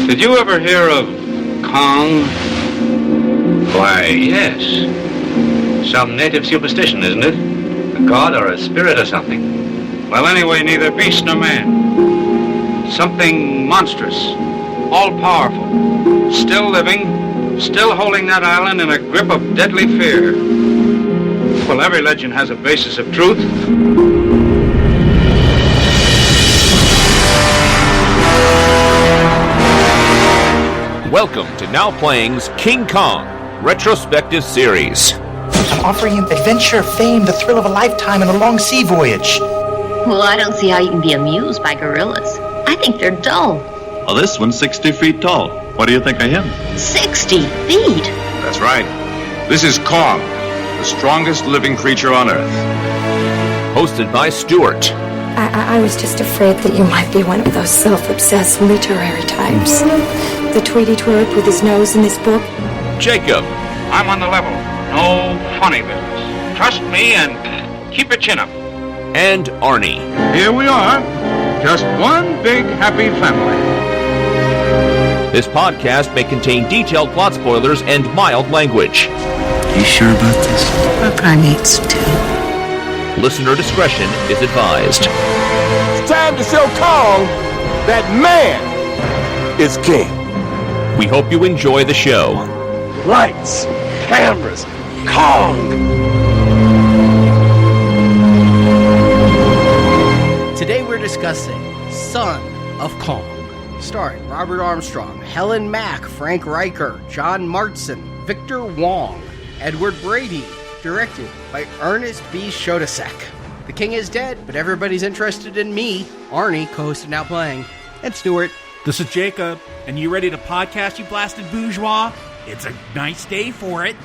Did you ever hear of Kong? Why, yes. Some native superstition, isn't it? A god or a spirit or something. Well, anyway, neither beast nor man. Something monstrous, all-powerful, still living, still holding that island in a grip of deadly fear. Well, every legend has a basis of truth. Welcome to Now Playing's King Kong Retrospective Series. I'm offering him adventure, fame, the thrill of a lifetime, and a long sea voyage. Well, I don't see how you can be amused by gorillas. I think they're dull. Well, this one's 60 feet tall. What do you think of him? 60 feet? That's right. This is Kong, the strongest living creature on Earth. Hosted by Stuart. I was just afraid that you might be one of those self-obsessed literary types. The Tweety twerp with his nose in his book. Jakob. I'm on the level. No funny business. Trust me and keep your chin up. And Arnie. Here we are. Just one big happy family. This podcast may contain detailed plot spoilers and mild language. You sure about this? We're primates, too. Listener discretion is advised. It's time to show Kong that man is king. We hope you enjoy the show. Lights, cameras, Kong. Today we're discussing Son of Kong, starring Robert Armstrong, Helen Mack, Frank Riker, John Martson, Victor Wong, Edward Brady, directed by Ernest B. Chodasek. The king is dead, but everybody's interested in me, Arnie, co-host of Now Playing, and Stuart. This is Jacob, and you ready to podcast, you blasted bourgeois? It's a nice day for it.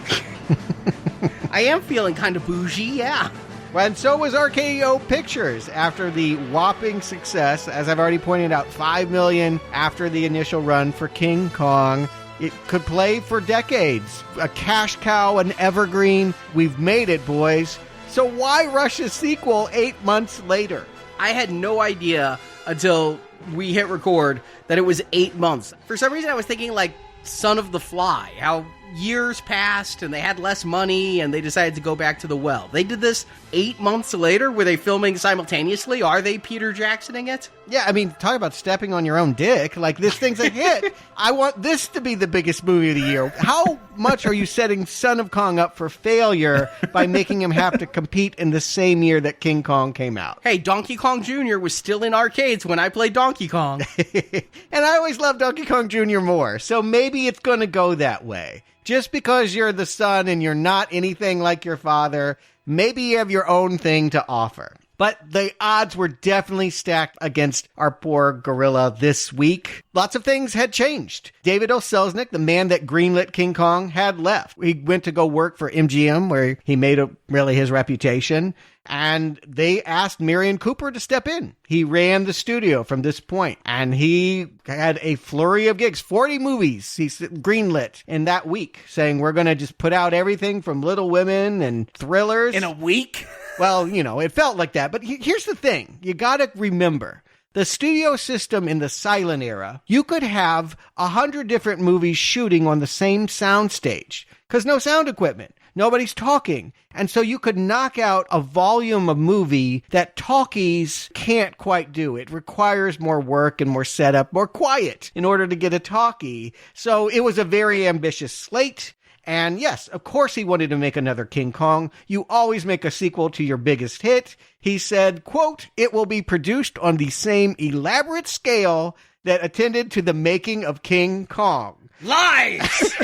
I am feeling kind of bougie, yeah. Well, and so was RKO Pictures after the whopping success, as I've already pointed out, $5 million after the initial run for King Kong. It could play for decades. A cash cow, an evergreen. We've made it, boys. So why rush a sequel 8 months later? I had no idea until we hit record that it was 8 months. For some reason, I was thinking like Son of the Fly, how years passed and they had less money and they decided to go back to the well. They did this 8 months later. Were they filming simultaneously? Are they Peter Jacksoning it? Yeah, I mean, talk about stepping on your own dick. Like, this thing's a hit. I want this to be the biggest movie of the year. How much are you setting Son of Kong up for failure by making him have to compete in the same year that King Kong came out? Hey, Donkey Kong Jr. was still in arcades when I played Donkey Kong. And I always loved Donkey Kong Jr. more, so maybe it's going to go that way. Just because you're the son and you're not anything like your father, maybe you have your own thing to offer. But the odds were definitely stacked against our poor gorilla this week. Lots of things had changed. David O. Selznick, the man that greenlit King Kong, had left. He went to go work for MGM, where he made really his reputation. And they asked Merian Cooper to step in. He ran the studio from this point, and he had a flurry of gigs, 40 movies he greenlit in that week, saying we're going to just put out everything from Little Women and thrillers. In a week? Well, you know, it felt like that. But here's the thing. You got to remember, the studio system in the silent era, you could have 100 different movies shooting on the same soundstage because no sound equipment. Nobody's talking. And so you could knock out a volume of movie that talkies can't quite do. It requires more work and more setup, more quiet in order to get a talkie. So it was a very ambitious slate. And yes, of course he wanted to make another King Kong. You always make a sequel to your biggest hit. He said, quote, "It will be produced on the same elaborate scale that attended to the making of King Kong." Lies!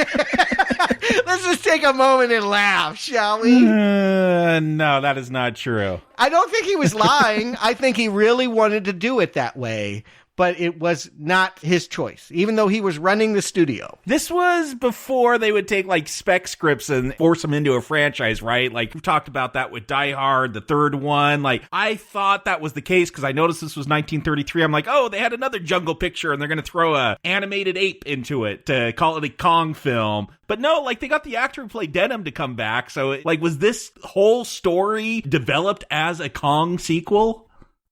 Let's just take a moment and laugh, shall we? No, that is not true. I don't think he was lying. I think he really wanted to do it that way. But it was not his choice, even though he was running the studio. This was before they would take, like, spec scripts and force them into a franchise, right? Like, we've talked about that with Die Hard, the third one. Like, I thought that was the case because I noticed this was 1933. I'm like, oh, they had another Jungle Picture and they're going to throw a animated ape into it to call it a Kong film. But no, like, they got the actor who played Denham to come back. So, like, was this whole story developed as a Kong sequel?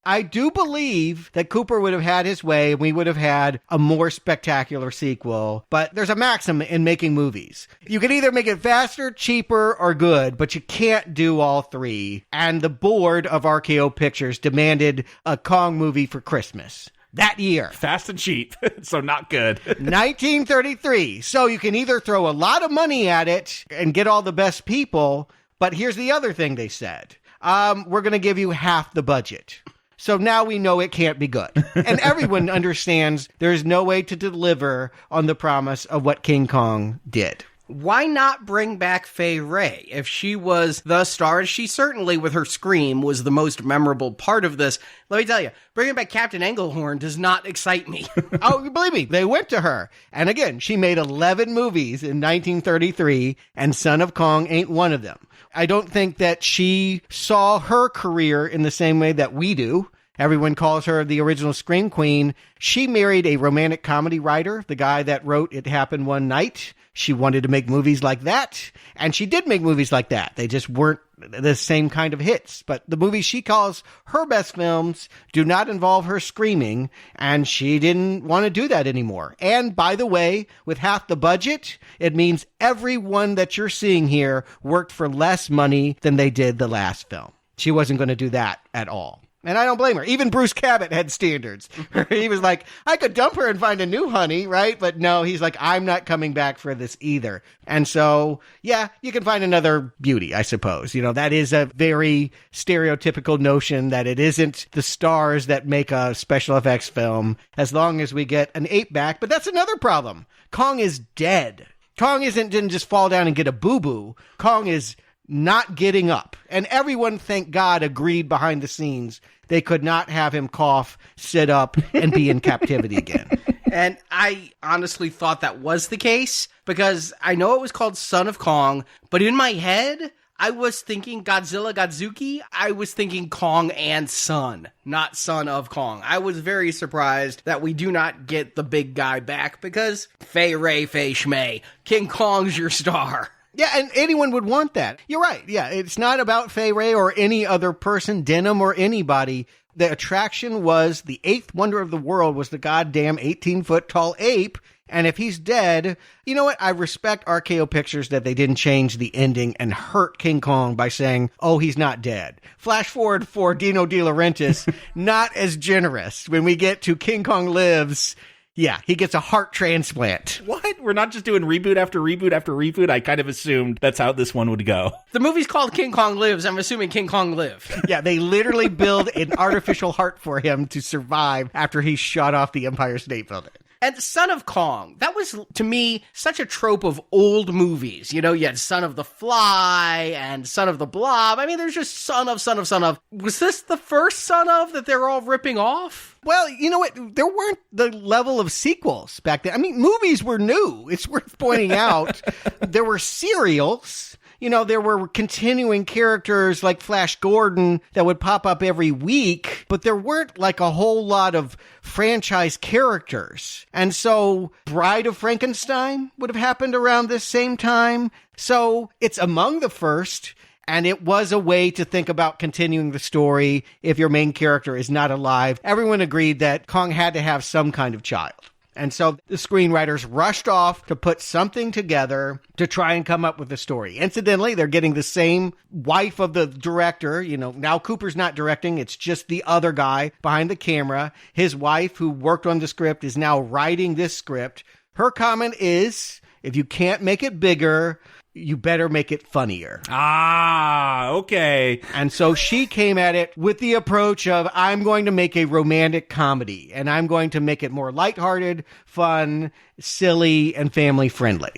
I do believe that Cooper would have had his way and we would have had a more spectacular sequel, but there's a maxim in making movies. You can either make it faster, cheaper, or good, but you can't do all three. And the board of RKO Pictures demanded a Kong movie for Christmas that year. Fast and cheap, so not good. 1933. So you can either throw a lot of money at it and get all the best people, but here's the other thing they said. We're going to give you half the budget. So now we know it can't be good. And everyone understands there's no way to deliver on the promise of what King Kong did. Why not bring back Fay Wray? If she was the star, she certainly, with her scream, was the most memorable part of this. Let me tell you, bringing back Captain Englehorn does not excite me. Oh, believe me, they went to her. And again, she made 11 movies in 1933, and Son of Kong ain't one of them. I don't think that she saw her career in the same way that we do. Everyone calls her the original Scream Queen. She married a romantic comedy writer, the guy that wrote It Happened One Night. She wanted to make movies like that, and she did make movies like that. They just weren't the same kind of hits. But the movies she calls her best films do not involve her screaming, and she didn't want to do that anymore. And by the way, with half the budget, it means everyone that you're seeing here worked for less money than they did the last film. She wasn't going to do that at all. And I don't blame her. Even Bruce Cabot had standards. He was like, I could dump her and find a new honey, right? But no, he's like, I'm not coming back for this either. And so, yeah, you can find another beauty, I suppose. You know, that is a very stereotypical notion that it isn't the stars that make a special effects film as long as we get an ape back. But that's another problem. Kong is dead. Kong didn't just fall down and get a boo-boo. Kong is not getting up. And everyone, thank God, agreed behind the scenes they could not have him cough, sit up, and be in captivity again. And I honestly thought that was the case, because I know it was called Son of Kong, but in my head, I was thinking Godzilla Godzuki. I was thinking Kong and Son, not Son of Kong. I was very surprised that we do not get the big guy back, because Fay Wray, Fay Shmay, King Kong's your star. Yeah, and anyone would want that. You're right. Yeah, it's not about Fay Wray or any other person, Denham or anybody. The attraction was the eighth wonder of the world was the goddamn 18-foot-tall ape. And if he's dead, you know what? I respect RKO Pictures that they didn't change the ending and hurt King Kong by saying, oh, he's not dead. Flash forward for Dino De Laurentiis, not as generous. When we get to King Kong Lives, yeah, he gets a heart transplant. What? We're not just doing reboot after reboot after reboot? I kind of assumed that's how this one would go. The movie's called King Kong Lives. I'm assuming King Kong lived. Yeah, they literally build an artificial heart for him to survive after he shot off the Empire State Building. And Son of Kong, that was, to me, such a trope of old movies. You know, you had Son of the Fly and Son of the Blob. I mean, there's just Son of. Was this the first Son of that they're all ripping off? Well, you know what? There weren't the level of sequels back then. I mean, movies were new. It's worth pointing out. There were serials. You know, there were continuing characters like Flash Gordon that would pop up every week, but there weren't like a whole lot of franchise characters. And so Bride of Frankenstein would have happened around this same time. So it's among the first, and it was a way to think about continuing the story if your main character is not alive. Everyone agreed that Kong had to have some kind of child. And so the screenwriters rushed off to put something together to try and come up with a story. Incidentally, they're getting the same wife of the director. You know, now Cooper's not directing. It's just the other guy behind the camera. His wife, who worked on the script, is now writing this script. Her comment is, if you can't make it bigger, you better make it funnier. Ah, okay. And so she came at it with the approach of, I'm going to make a romantic comedy, and I'm going to make it more lighthearted, fun, silly, and family-friendly.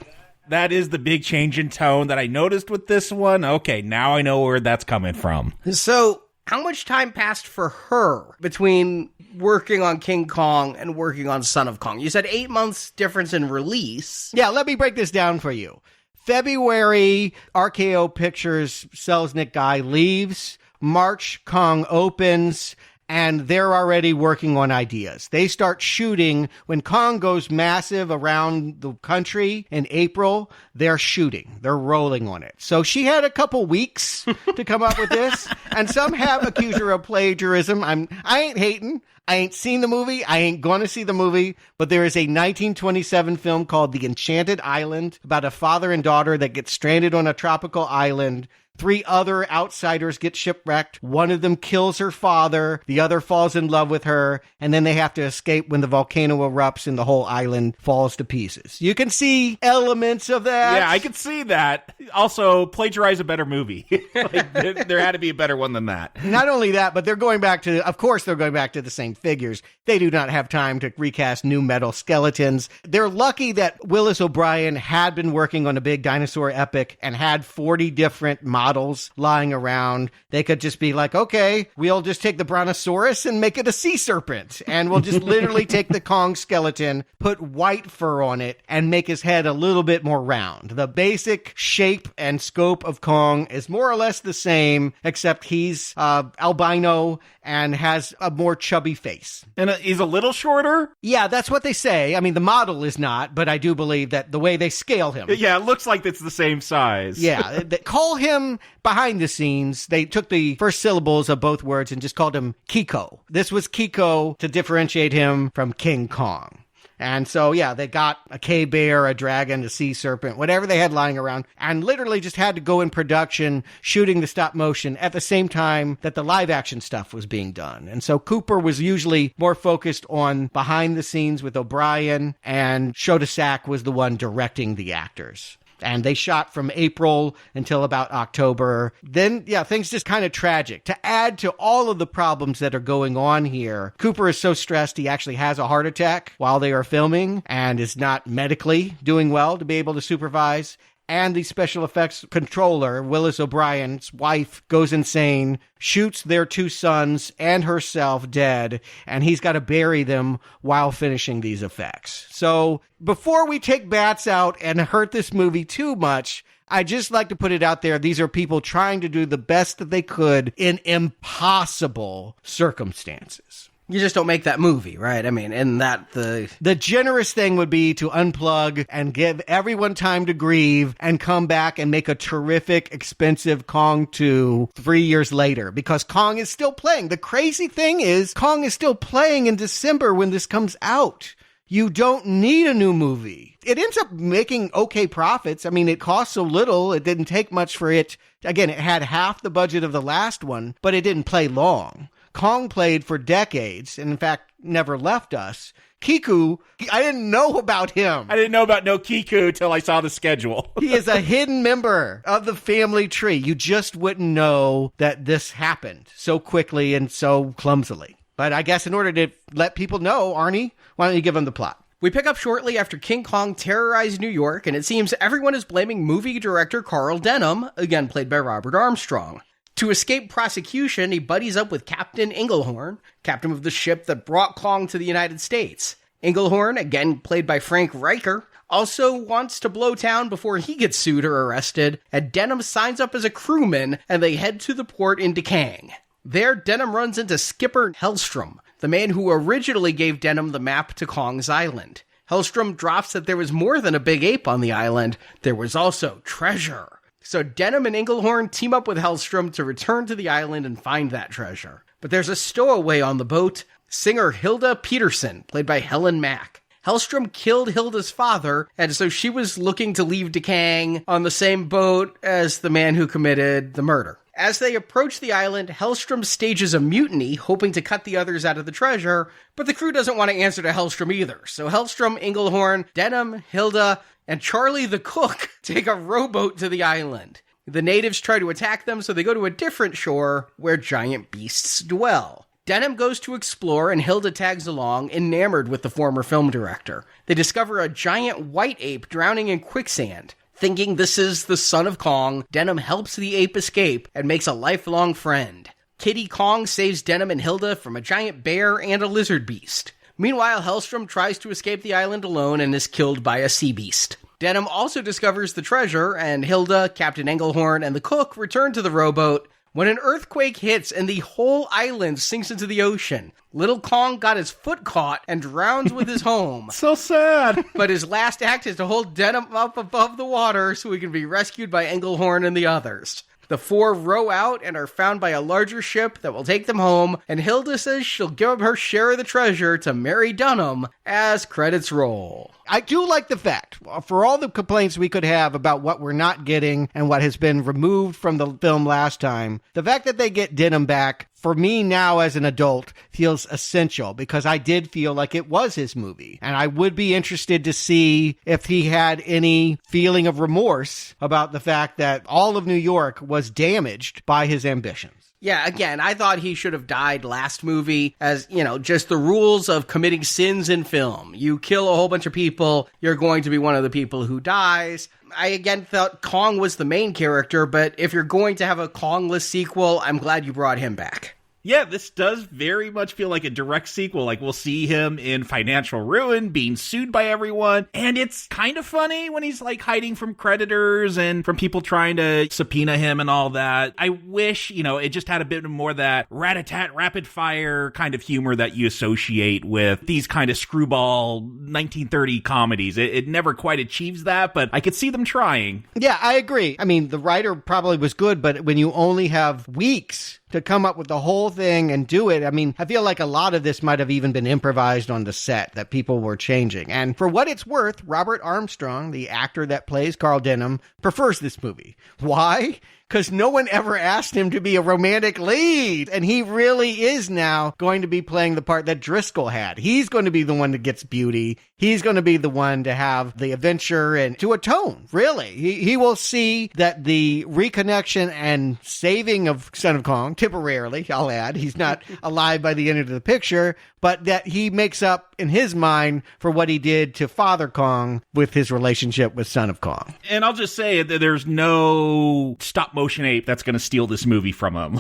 That is the big change in tone that I noticed with this one. Okay, now I know where that's coming from. So, how much time passed for her between working on King Kong and working on Son of Kong? You said 8 months difference in release. Yeah, let me break this down for you. February, RKO Pictures Selznick guy leaves. March, Kong opens. and they're already working on ideas. They start shooting when Kong goes massive around the country in April. They're shooting. They're rolling on it. So she had a couple weeks to come up with this, and some have accused her of plagiarism. I ain't hating. I ain't seen the movie. I ain't going to see the movie, but there is a 1927 film called The Enchanted Island about a father and daughter that get stranded on a tropical island. 3 other outsiders get shipwrecked. One of them kills her father. The other falls in love with her. And then they have to escape when the volcano erupts and the whole island falls to pieces. You can see elements of that. Yeah, I can see that. Also, plagiarize a better movie. There had to be a better one than that. Not only that, but they're going back to the same figures. They do not have time to recast new metal skeletons. They're lucky that Willis O'Brien had been working on a big dinosaur epic and had 40 different models lying around. They could just be like, okay, we'll just take the brontosaurus and make it a sea serpent. And we'll just literally take the Kong skeleton, put white fur on it, and make his head a little bit more round. The basic shape and scope of Kong is more or less the same, except he's albino and has a more chubby face. And he's a little shorter? Yeah, that's what they say. I mean, the model is not, but I do believe that the way they scale him. Yeah, it looks like it's the same size. Yeah, they call him behind the scenes. They took the first syllables of both words and just called him Kiko. This was Kiko to differentiate him from King Kong. And so, yeah, they got a K-bear, a dragon, a sea serpent, whatever they had lying around, and literally just had to go in production shooting the stop motion at the same time that the live action stuff was being done. And so Cooper was usually more focused on behind the scenes with O'Brien, and Shodasak was the one directing the actors. And they shot from April until about October. Then, yeah, things just kind of tragic. To add to all of the problems that are going on here, Cooper is so stressed he actually has a heart attack while they are filming and is not medically doing well to be able to supervise. And the special effects controller, Willis O'Brien's wife, goes insane, shoots their 2 sons and herself dead, and he's got to bury them while finishing these effects. So before we take bats out and hurt this movie too much, I just like to put it out there. These are people trying to do the best that they could in impossible circumstances. You just don't make that movie, right? I mean, and that the generous thing would be to unplug and give everyone time to grieve and come back and make a terrific, expensive Kong 2 3 years later, because Kong is still playing. The crazy thing is Kong is still playing in December when this comes out. You don't need a new movie. It ends up making okay profits. I mean, it costs so little. It didn't take much for it. Again, it had half the budget of the last one, but it didn't play long. Kong played for decades, and in fact, never left us. Kiku, I didn't know about him. I didn't know about no Kiku till I saw the schedule. He is a hidden member of the family tree. You just wouldn't know that this happened so quickly and so clumsily. But I guess in order to let people know, Arnie, why don't you give them the plot? We pick up shortly after King Kong terrorized New York, and it seems everyone is blaming movie director Carl Denham, again played by Robert Armstrong. To escape prosecution, he buddies up with Captain Englehorn, captain of the ship that brought Kong to the United States. Englehorn, again played by Frank Riker, also wants to blow town before he gets sued or arrested, and Denham signs up as a crewman, and they head to the port in Dekang. There, Denham runs into Skipper Hellstrom, the man who originally gave Denham the map to Kong's island. Hellstrom drops that there was more than a big ape on the island, there was also treasure. So Denham and Englehorn team up with Hellstrom to return to the island and find that treasure. But there's a stowaway on the boat, singer Hilda Peterson, played by Helen Mack. Hellstrom killed Hilda's father, and so she was looking to leave Dekang on the same boat as the man who committed the murder. As they approach the island, Hellstrom stages a mutiny, hoping to cut the others out of the treasure, but the crew doesn't want to answer to Hellstrom either. So Hellstrom, Englehorn, Denham, Hilda, and Charlie the cook take a rowboat to the island. The natives try to attack them, so they go to a different shore where giant beasts dwell. Denham goes to explore, and Hilda tags along, enamored with the former film director. They discover a giant white ape drowning in quicksand. Thinking this is the son of Kong, Denham helps the ape escape and makes a lifelong friend. Kitty Kong saves Denham and Hilda from a giant bear and a lizard beast. Meanwhile, Hellstrom tries to escape the island alone and is killed by a sea beast. Denham also discovers the treasure, and Hilda, Captain Englehorn, and the cook return to the rowboat. When an earthquake hits and the whole island sinks into the ocean, little Kong got his foot caught and drowns with his home. So sad. But his last act is to hold Denham up above the water so he can be rescued by Engelhorn and the others. The four row out and are found by a larger ship that will take them home, and Hilda says she'll give up her share of the treasure to Mary Dunham as credits roll. I do like the fact, for all the complaints we could have about what we're not getting and what has been removed from the film last time, the fact that they get Denham back, for me now as an adult, feels essential because I did feel like it was his movie. And I would be interested to see if he had any feeling of remorse about the fact that all of New York was damaged by his ambitions. Yeah, again, I thought he should have died last movie as, just the rules of committing sins in film. You kill a whole bunch of people, you're going to be one of the people who dies. I, again, thought Kong was the main character, but if you're going to have a Kongless sequel, I'm glad you brought him back. Yeah, this does very much feel like a direct sequel. Like, we'll see him in financial ruin, being sued by everyone. And it's kind of funny when he's, like, hiding from creditors and from people trying to subpoena him and all that. I wish, it just had a bit more of that rat-a-tat, rapid-fire kind of humor that you associate with these kind of screwball 1930 comedies. It never quite achieves that, but I could see them trying. Yeah, I agree. I mean, the writer probably was good, but when you only have weeks to come up with the whole thing and do it. I mean, I feel like a lot of this might have even been improvised on the set that people were changing. And for what it's worth, Robert Armstrong, the actor that plays Carl Denham, prefers this movie. Why? Because no one ever asked him to be a romantic lead. And he really is now going to be playing the part that Driscoll had. He's going to be the one that gets beauty. He's going to be the one to have the adventure and to atone, really. He will see that the reconnection and saving of Son of Kong, temporarily, I'll add, he's not alive by the end of the picture, but that he makes up in his mind for what he did to Father Kong with his relationship with Son of Kong. And I'll just say that there's no stop motion ape that's going to steal this movie from him.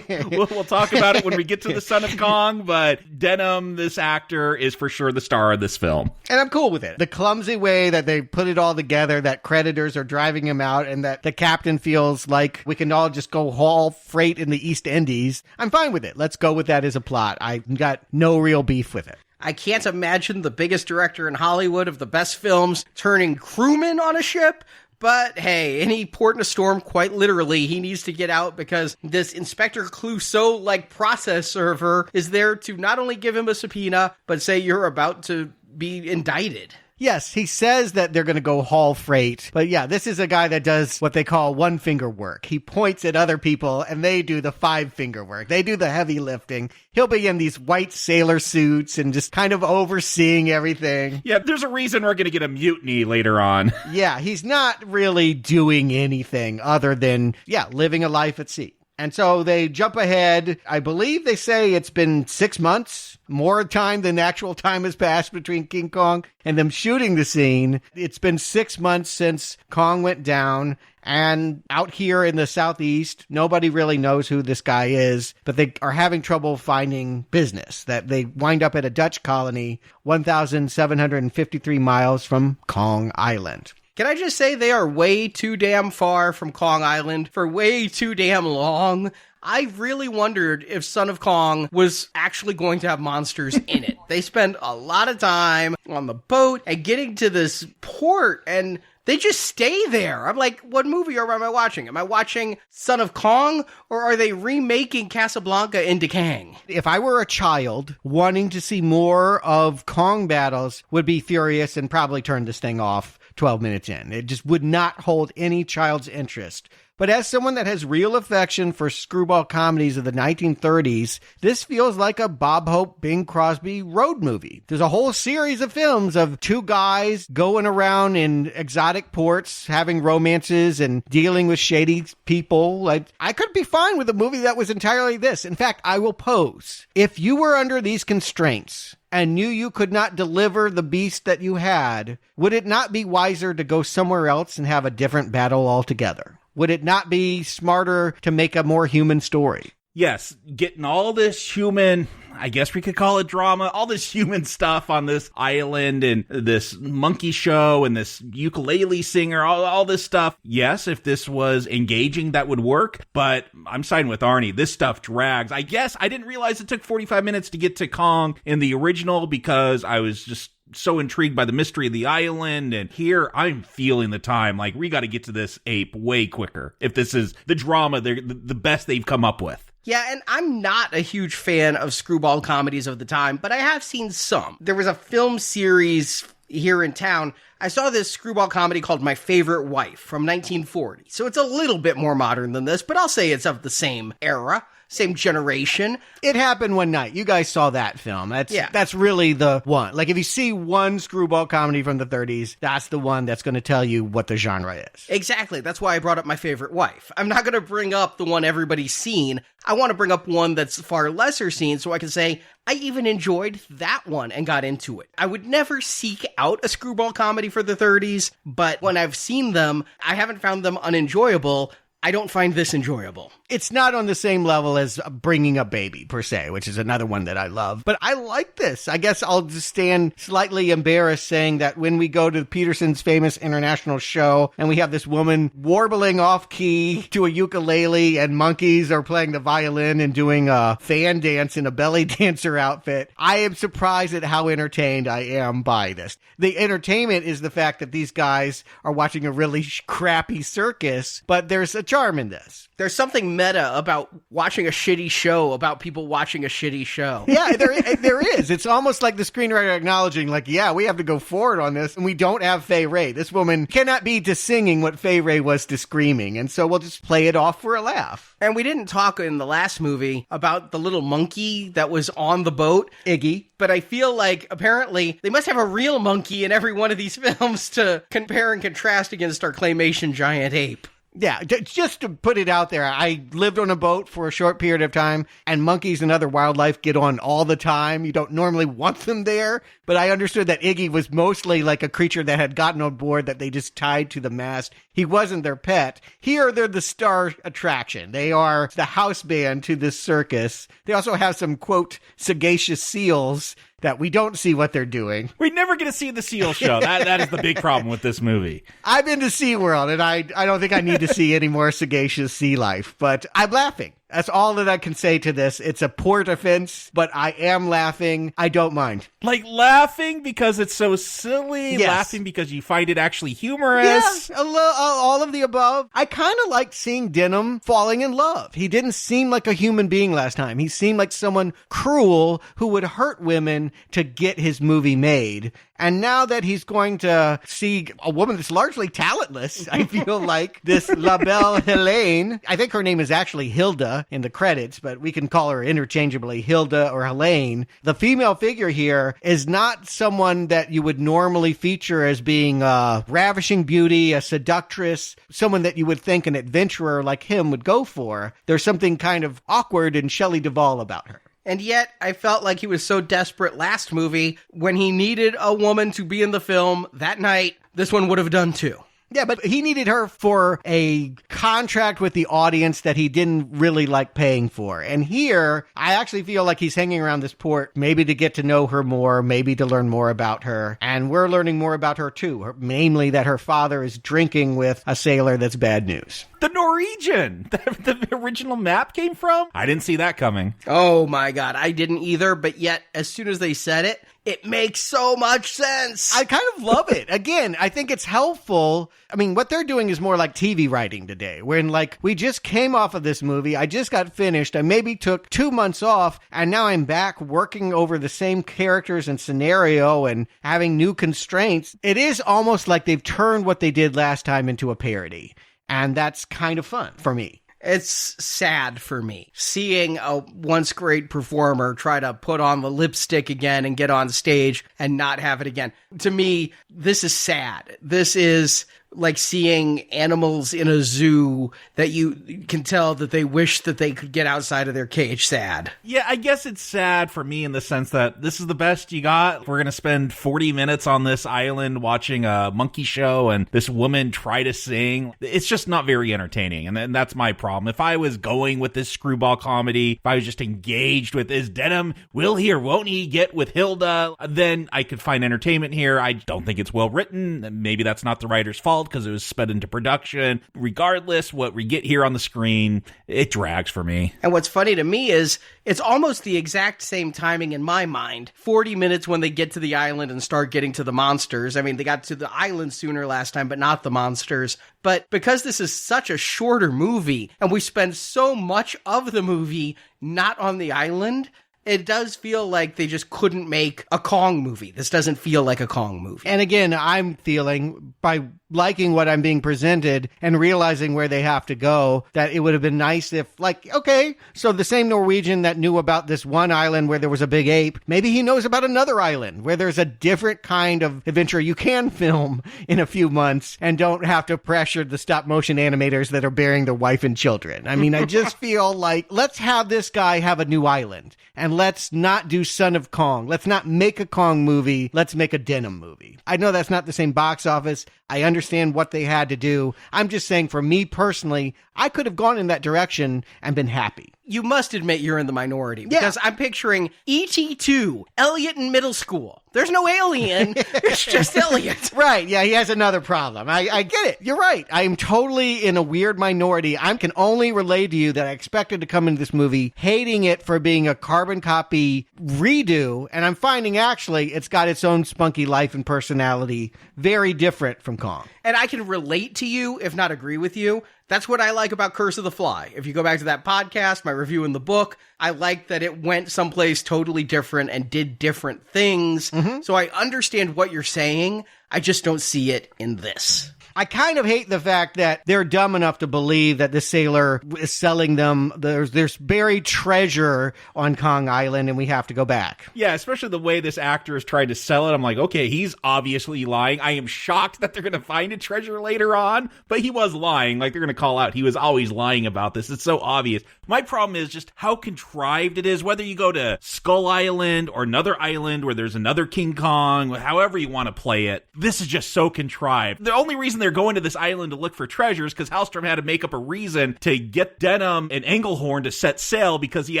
We'll talk about it when we get to the Son of Kong, but Denham, this actor, is for sure the star of this film. And I'm cool with it. The clumsy way that they put it all together, that creditors are driving him out, and that the captain feels like we can all just go haul freight in the East Indies. I'm fine with it. Let's go with that as a plot. I got no real beef with it. I can't imagine the biggest director in Hollywood of the best films turning crewman on a ship. But hey, any port in a storm, quite literally, he needs to get out because this Inspector Clouseau-like process server is there to not only give him a subpoena, but say you're about to be indicted. Yes, he says that they're going to go haul freight. But yeah, this is a guy that does what they call one-finger work. He points at other people and they do the five-finger work. They do the heavy lifting. He'll be in these white sailor suits and just kind of overseeing everything. Yeah, there's a reason we're going to get a mutiny later on. Yeah, he's not really doing anything other than, living a life at sea. And so they jump ahead. I believe they say it's been 6 months, more time than actual time has passed between King Kong and them shooting the scene. It's been 6 months since Kong went down. And out here in the southeast, nobody really knows who this guy is, but they are having trouble finding business. That they wind up at a Dutch colony 1,753 miles from Kong Island. Can I just say they are way too damn far from Kong Island for way too damn long? I really wondered if Son of Kong was actually going to have monsters in it. They spend a lot of time on the boat and getting to this port, and they just stay there. I'm like, what movie am I watching? Am I watching Son of Kong, or are they remaking Casablanca into Kang? If I were a child wanting to see more of Kong battles, would be furious and probably turn this thing off 12 minutes in. It just would not hold any child's interest. But as someone that has real affection for screwball comedies of the 1930s, this feels like a Bob Hope, Bing Crosby road movie. There's a whole series of films of two guys going around in exotic ports, having romances and dealing with shady people. I could be fine with a movie that was entirely this. In fact, I will pose. If you were under these constraints and knew you could not deliver the beast that you had, would it not be wiser to go somewhere else and have a different battle altogether? Would it not be smarter to make a more human story? Yes, getting all this human, I guess we could call it drama, all this human stuff on this island and this monkey show and this ukulele singer, all this stuff. Yes, if this was engaging, that would work, but I'm siding with Arnie. This stuff drags. I guess I didn't realize it took 45 minutes to get to Kong in the original because I was just so intrigued by the mystery of the island, and here I'm feeling the time. Like, we got to get to this ape way quicker if this is the drama, the best they've come up with. Yeah, and I'm not a huge fan of screwball comedies of the time, but I have seen some. There was a film series here in town. I saw this screwball comedy called My Favorite Wife from 1940. So it's a little bit more modern than this, but I'll say it's of the same era. Same generation. It happened one night. You guys saw that film. That's really the one. Like, if you see one screwball comedy from the 30s, that's the one that's going to tell you what the genre is. Exactly. That's why I brought up My Favorite Wife. I'm not going to bring up the one everybody's seen. I want to bring up one that's far lesser seen so I can say, I even enjoyed that one and got into it. I would never seek out a screwball comedy for the 30s, but when I've seen them, I haven't found them unenjoyable. I don't find this enjoyable. It's not on the same level as Bringing Up Baby, per se, which is another one that I love. But I like this. I guess I'll just stand slightly embarrassed saying that when we go to Peterson's famous international show and we have this woman warbling off key to a ukulele and monkeys are playing the violin and doing a fan dance in a belly dancer outfit, I am surprised at how entertained I am by this. The entertainment is the fact that these guys are watching a really crappy circus, but there's a charm in this. There's something meta about watching a shitty show about people watching a shitty show. Yeah, there is. It's almost like the screenwriter acknowledging, like, yeah, we have to go forward on this, and we don't have Fay Wray. This woman cannot be to singing what Fay Wray was to screaming, and so we'll just play it off for a laugh. And we didn't talk in the last movie about the little monkey that was on the boat. Iggy. But I feel like, apparently, they must have a real monkey in every one of these films to compare and contrast against our claymation giant ape. Yeah, just to put it out there, I lived on a boat for a short period of time, and monkeys and other wildlife get on all the time. You don't normally want them there, but I understood that Iggy was mostly like a creature that had gotten on board that they just tied to the mast. He wasn't their pet. Here, they're the star attraction. They are the house band to this circus. They also have some, quote, sagacious seals that we don't see what they're doing. We never get to see the seal show. That is the big problem with this movie. I've been to SeaWorld, and I don't think I need to see any more sagacious sea life, but I'm laughing. That's all that I can say to this. It's a port offense, but I am laughing. I don't mind. Like, laughing because it's so silly? Yes. Laughing because you find it actually humorous? Yes, all of the above. I kind of liked seeing Denham falling in love. He didn't seem like a human being last time. He seemed like someone cruel who would hurt women to get his movie made. And now that he's going to see a woman that's largely talentless, I feel like this La Belle Helene, I think her name is actually Hilda in the credits, but we can call her interchangeably Hilda or Helene. The female figure here is not someone that you would normally feature as being a ravishing beauty, a seductress, someone that you would think an adventurer like him would go for. There's something kind of awkward and Shelley Duvall about her. And yet, I felt like he was so desperate last movie. When he needed a woman to be in the film that night, this one would have done too. Yeah, but he needed her for a contract with the audience that he didn't really like paying for. And here, I actually feel like he's hanging around this port, maybe to get to know her more, maybe to learn more about her. And we're learning more about her too, namely that her father is drinking with a sailor that's bad news. The Norwegian, the original map came from? I didn't see that coming. Oh my God, I didn't either, but yet, as soon as they said it, it makes so much sense. I kind of love it. Again, I think it's helpful. I mean, what they're doing is more like TV writing today, when like we just came off of this movie. I just got finished. I maybe took 2 months off, and now I'm back working over the same characters and scenario and having new constraints. It is almost like they've turned what they did last time into a parody. And that's kind of fun for me. It's sad for me seeing a once great performer try to put on the lipstick again and get on stage and not have it again. To me, this is sad. This is like seeing animals in a zoo that you can tell that they wish that they could get outside of their cage sad. Yeah, I guess it's sad for me in the sense that this is the best you got. We're going to spend 40 minutes on this island watching a monkey show and this woman try to sing. It's just not very entertaining, and that's my problem. If I was going with this screwball comedy, if I was just engaged with, is Denham, will he or won't he get with Hilda, then I could find entertainment here. I don't think it's well written. Maybe that's not the writer's fault because it was sped into production. Regardless, what we get here on the screen, it drags for me. And what's funny to me is it's almost the exact same timing in my mind. 40 minutes when they get to the island and start getting to the monsters. I mean, they got to the island sooner last time, but not the monsters. But because this is such a shorter movie and we spend so much of the movie not on the island, it does feel like they just couldn't make a Kong movie. This doesn't feel like a Kong movie. And again, I'm feeling, by liking what I'm being presented and realizing where they have to go, that it would have been nice if, like, okay, so the same Norwegian that knew about this one island where there was a big ape, maybe he knows about another island where there's a different kind of adventure you can film in a few months and don't have to pressure the stop motion animators that are burying their wife and children. I mean, I just feel like, let's have this guy have a new island. And let's not do Son of Kong. Let's not make a Kong movie. Let's make a Denham movie. I know that's not the same box office. I understand what they had to do. I'm just saying, for me personally, I could have gone in that direction and been happy. You must admit you're in the minority, because I'm picturing E.T. 2, Elliot in middle school. There's no alien. It's just Elliot. Right. Yeah, he has another problem. I get it. You're right. I am totally in a weird minority. I can only relay to you that I expected to come into this movie hating it for being a carbon copy redo, and I'm finding actually it's got its own spunky life and personality, very different from Kong. And I can relate to you, if not agree with you. That's what I like about Curse of the Fly. If you go back to that podcast, my review in the book, I like that it went someplace totally different and did different things. Mm-hmm. So I understand what you're saying. I just don't see it in this. I kind of hate the fact that they're dumb enough to believe that the sailor is selling them. There's buried treasure on Kong Island and we have to go back. Yeah, especially the way this actor is trying to sell it. I'm like, okay, he's obviously lying. I am shocked that they're going to find a treasure later on, but he was lying. Like, they're going to call out, he was always lying about this. It's so obvious. My problem is just how contrived it is, whether you go to Skull Island or another island where there's another King Kong, however you want to play it. This is just so contrived. The only reason they're going to this island to look for treasures because Hallstrom had to make up a reason to get Denham and Engelhorn to set sail because he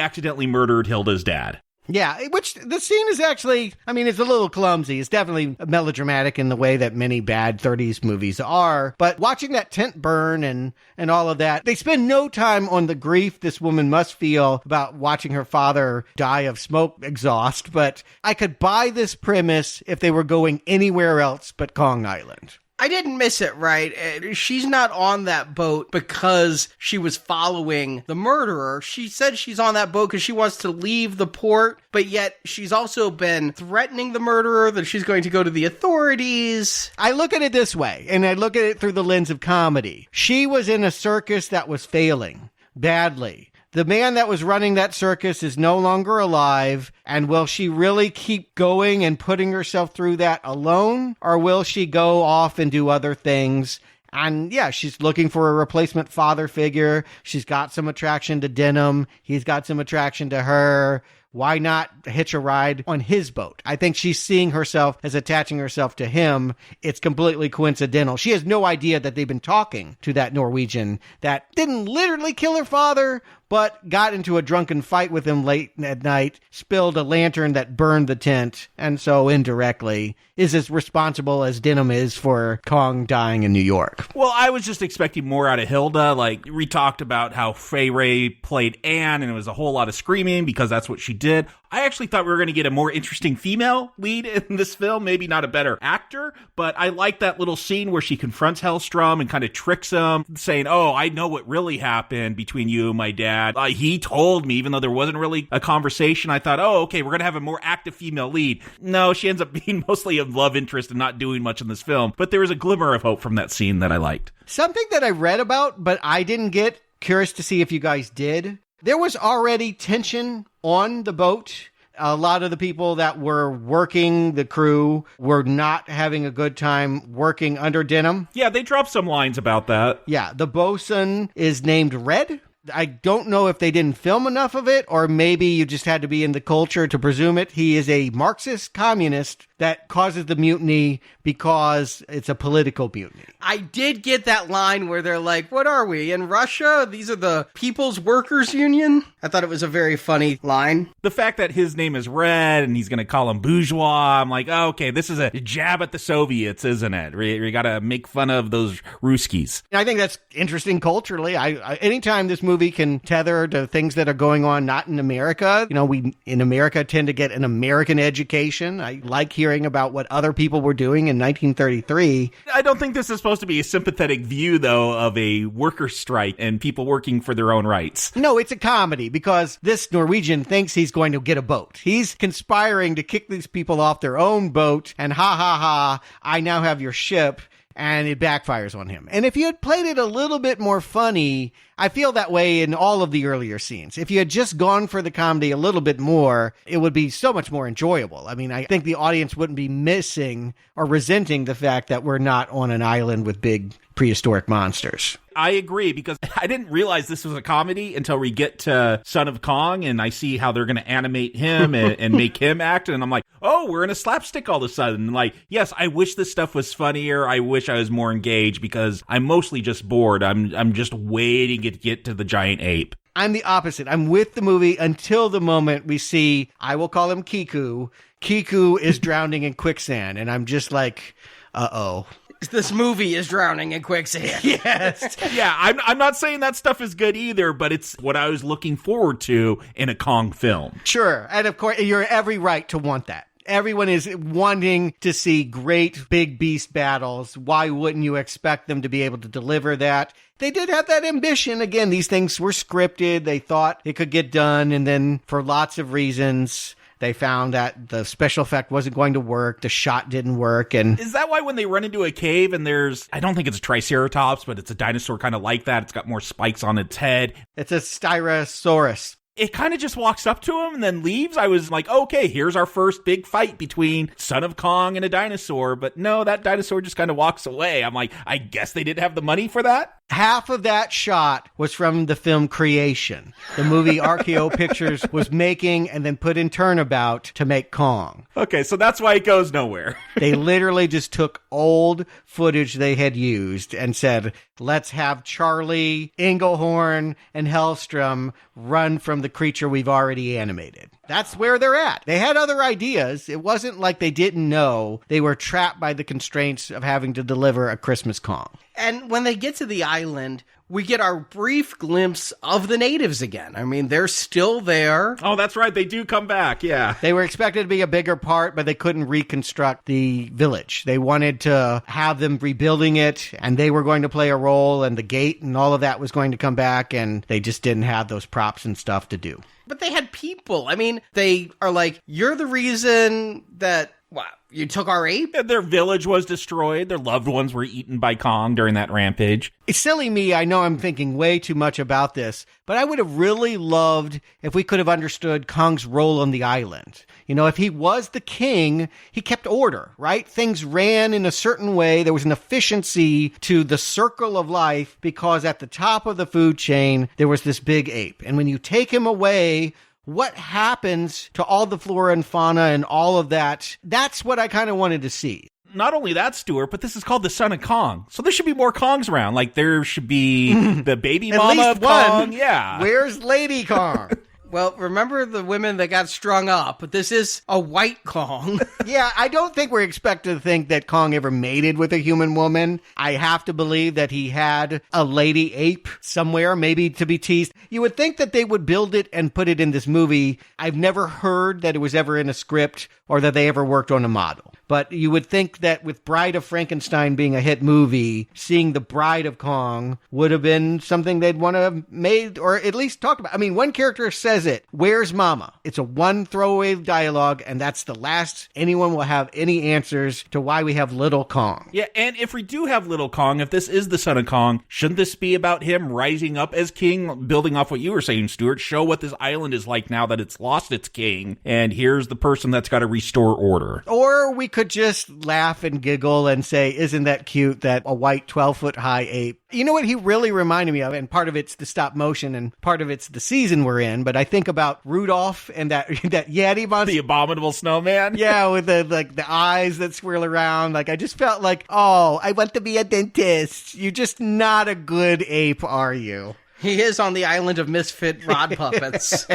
accidentally murdered Hilda's dad. Yeah, which the scene is actually, I mean, it's a little clumsy. It's definitely melodramatic in the way that many bad 30s movies are. But watching that tent burn and all of that, they spend no time on the grief this woman must feel about watching her father die of smoke exhaust. But I could buy this premise if they were going anywhere else but Kong Island. I didn't miss it, right? She's not on that boat because she was following the murderer. She said she's on that boat because she wants to leave the port, but yet she's also been threatening the murderer that she's going to go to the authorities. I look at it this way, and I look at it through the lens of comedy. She was in a circus that was failing badly. The man that was running that circus is no longer alive, and will she really keep going and putting herself through that alone, or will she go off and do other things? And yeah, she's looking for a replacement father figure. She's got some attraction to Denham. He's got some attraction to her. Why not hitch a ride on his boat? I think she's seeing herself as attaching herself to him. It's completely coincidental. She has no idea that they've been talking to that Norwegian that didn't literally kill her father, but got into a drunken fight with him late at night, spilled a lantern that burned the tent, and so indirectly is as responsible as Denham is for Kong dying in New York. Well, I was just expecting more out of Hilda. Like, we talked about how Fay Wray played Anne, and it was a whole lot of screaming because that's what she did. I actually thought we were going to get a more interesting female lead in this film, maybe not a better actor, but I like that little scene where she confronts Hallstrom and kind of tricks him, saying, oh, I know what really happened between you and my dad. He told me, even though there wasn't really a conversation. I thought, oh, okay, we're going to have a more active female lead. No, she ends up being mostly a love interest and not doing much in this film, but there was a glimmer of hope from that scene that I liked. Something that I read about, but I didn't get, curious to see if you guys did. There was already tension on the boat. a lot of the people that were working the crew were not having a good time working under Denham. Yeah, they dropped some lines about that. Yeah, the bosun is named Red. I don't know if they didn't film enough of it, or maybe you just had to be in the culture to presume it. He is a Marxist communist that causes the mutiny because it's a political mutiny. I did get that line where they're like, what are we, in Russia? These are the People's Workers Union? I thought it was a very funny line. The fact that his name is Red and he's going to call him bourgeois, I'm like, oh, okay, this is a jab at the Soviets, isn't it? We got to make fun of those Ruskies. I think that's interesting culturally. I anytime this movie can tether to things that are going on not in America, we in America tend to get an American education. I like hearing about what other people were doing in 1933. I don't think this is supposed to be a sympathetic view, though, of a worker strike and people working for their own rights. No, it's a comedy because this Norwegian thinks he's going to get a boat. He's conspiring to kick these people off their own boat, and ha ha ha, I now have your ship. And it backfires on him. And if you had played it a little bit more funny, I feel that way in all of the earlier scenes. If you had just gone for the comedy a little bit more, it would be so much more enjoyable. I mean, I think the audience wouldn't be missing or resenting the fact that we're not on an island with big prehistoric monsters. I agree, because I didn't realize this was a comedy until we get to Son of Kong and I see how they're going to animate him and make him act. And I'm like, oh, we're in a slapstick all of a sudden. Like, yes, I wish this stuff was funnier. I wish I was more engaged because I'm mostly just bored. I'm just waiting to get to the giant ape. I'm the opposite. I'm with the movie until the moment we see, I will call him Kiku. Kiku is drowning in quicksand. And I'm just like, uh-oh. This movie is drowning in quicksand. Yes. Yeah, I'm not saying that stuff is good either, but it's what I was looking forward to in a Kong film. Sure. And of course, you're every right to want that. Everyone is wanting to see great big beast battles. Why wouldn't you expect them to be able to deliver that? They did have that ambition. Again, these things were scripted. They thought it could get done. And then for lots of reasons, they found that the special effect wasn't going to work. The shot didn't work. And is that why when they run into a cave and I don't think it's a triceratops, but it's a dinosaur kind of like that. It's got more spikes on its head. It's a Styrasaurus. It kind of just walks up to him and then leaves. I was like, okay, here's our first big fight between Son of Kong and a dinosaur. But no, that dinosaur just kind of walks away. I'm like, I guess they didn't have the money for that. Half of that shot was from the film Creation. The movie RKO Pictures was making and then put in Turnabout to make Kong. Okay, so that's why it goes nowhere. They literally just took old footage they had used and said, let's have Charlie, Engelhorn, and Hellstrom run from the creature we've already animated. That's where they're at. They had other ideas. It wasn't like they didn't know. They were trapped by the constraints of having to deliver a Christmas Kong. And when they get to the island, we get our brief glimpse of the natives again. I mean, they're still there. Oh, that's right. They do come back. Yeah. They were expected to be a bigger part, but they couldn't reconstruct the village. They wanted to have them rebuilding it, and they were going to play a role, and the gate and all of that was going to come back, and they just didn't have those props and stuff to do. But they had people. I mean, they are like, you're the reason that, wow, you took our ape? Their village was destroyed. Their loved ones were eaten by Kong during that rampage. It's silly me. I know I'm thinking way too much about this, but I would have really loved if we could have understood Kong's role on the island. You know, if he was the king, he kept order, right? Things ran in a certain way. There was an efficiency to the circle of life because at the top of the food chain, there was this big ape. And when you take him away, what happens to all the flora and fauna and all of that? That's what I kind of wanted to see. Not only that, Stuart, but this is called the Son of Kong. So there should be more Kongs around. Like there should be the baby mama of Kong. Yeah. Where's Lady Kong? Well, remember the women that got strung up, but this is a white Kong. Yeah, I don't think we're expected to think that Kong ever mated with a human woman. I have to believe that he had a lady ape somewhere, maybe to be teased. You would think that they would build it and put it in this movie. I've never heard that it was ever in a script or that they ever worked on a model. But you would think that with Bride of Frankenstein being a hit movie, seeing the Bride of Kong would have been something they'd want to have made or at least talked about. I mean, one character says says it. Where's Mama? It's a one throwaway dialogue, and that's the last anyone will have any answers to why we have Little Kong. Yeah, and if we do have Little Kong, if this is the son of Kong, shouldn't this be about him rising up as king, building off what you were saying, Stuart? Show what this island is like now that it's lost its king, and here's the person that's got to restore order. Or we could just laugh and giggle and say, isn't that cute that a white 12-foot-high ape. You know what he really reminded me of, and part of it's the stop motion and part of it's the season we're in, but I think about Rudolph and that Yeti monster. The abominable snowman? Yeah, with the eyes that swirl around. Like, I just felt like, oh, I want to be a dentist. You're just not a good ape, are you? He is on the island of misfit rod puppets.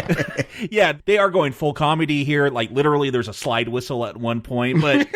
Yeah, they are going full comedy here. Like, literally, there's a slide whistle at one point, but...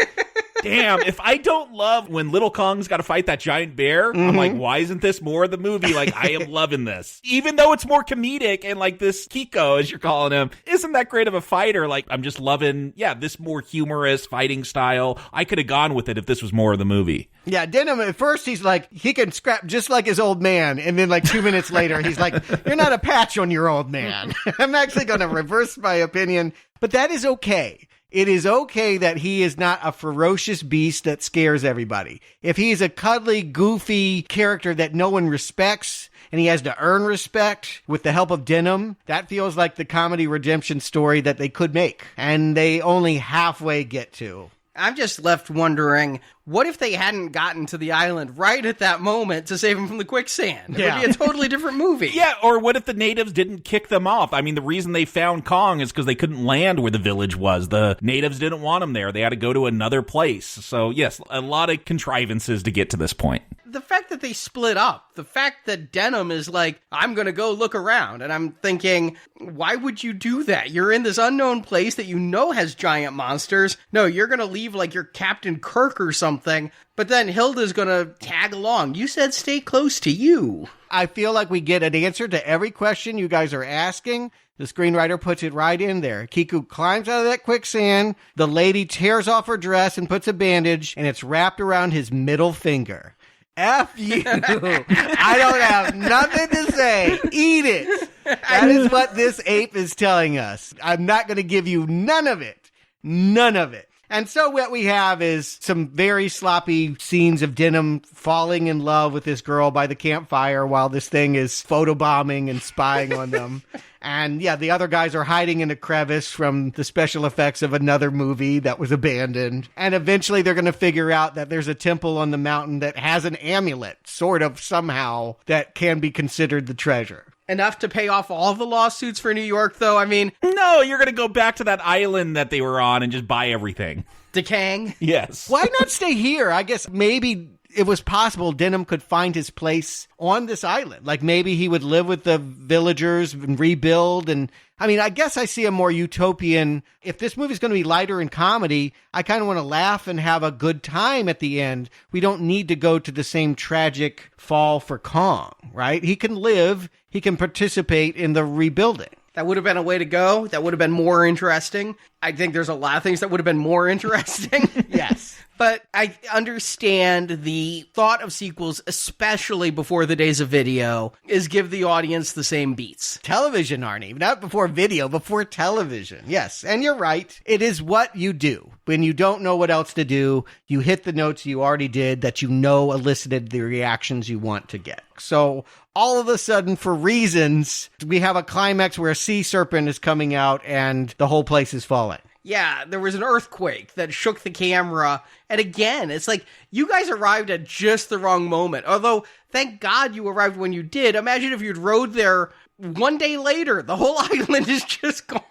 Damn, if I don't love when Little Kong's got to fight that giant bear, I'm like, why isn't this more of the movie? Like, I am loving this. Even though it's more comedic and like this Kiko, as you're calling him, isn't that great of a fighter. Like, I'm just loving, this more humorous fighting style. I could have gone with it if this was more of the movie. Yeah, Denham, at first he's like, he can scrap just like his old man. And then like 2 minutes later, he's like, you're not a patch on your old man. I'm actually going to reverse my opinion. But that is okay. It is okay that he is not a ferocious beast that scares everybody. If he's a cuddly, goofy character that no one respects, and he has to earn respect with the help of Denham, that feels like the comedy redemption story that they could make. And they only halfway get to. I'm just left wondering, what if they hadn't gotten to the island right at that moment to save him from the quicksand? It would be a totally different movie. Yeah, or what if the natives didn't kick them off? I mean, the reason they found Kong is because they couldn't land where the village was. The natives didn't want them there. They had to go to another place. So, yes, a lot of contrivances to get to this point. The fact that they split up, the fact that Denham is like, I'm going to go look around, and I'm thinking, why would you do that? You're in this unknown place that you know has giant monsters. No, you're going to leave like you're Captain Kirk or something, but then Hilda's going to tag along. You said stay close to you. I feel like we get an answer to every question you guys are asking. The screenwriter puts it right in there. Kiku climbs out of that quicksand. The lady tears off her dress and puts a bandage, and it's wrapped around his middle finger. F you. I don't have nothing to say. Eat it. That is what this ape is telling us. I'm not going to give you none of it. None of it. And so what we have is some very sloppy scenes of Denham falling in love with this girl by the campfire while this thing is photobombing and spying on them. And yeah, the other guys are hiding in a crevice from the special effects of another movie that was abandoned. And eventually they're going to figure out that there's a temple on the mountain that has an amulet, sort of somehow, that can be considered the treasure. Enough to pay off all the lawsuits for New York, though? I mean... No, you're going to go back to that island that they were on and just buy everything. Dekang? Yes. Why not stay here? I guess maybe it was possible Denham could find his place on this island. Like maybe he would live with the villagers and rebuild. And I mean, I guess I see a more utopian, if this movie's going to be lighter in comedy, I kind of want to laugh and have a good time at the end. We don't need to go to the same tragic fall for Kong, right? He can live, he can participate in the rebuilding. That would have been a way to go. That would have been more interesting. I think there's a lot of things that would have been more interesting. Yes. But I understand the thought of sequels, especially before the days of video, is give the audience the same beats. Television, Arnie. Not before video, before television. Yes, and you're right. It is what you do. When you don't know what else to do, you hit the notes you already did that you know elicited the reactions you want to get. So all of a sudden, for reasons, we have a climax where a sea serpent is coming out and the whole place is falling. Yeah, there was an earthquake that shook the camera. And again, it's like, you guys arrived at just the wrong moment. Although, thank God you arrived when you did. Imagine if you'd rode there one day later. The whole island is just gone.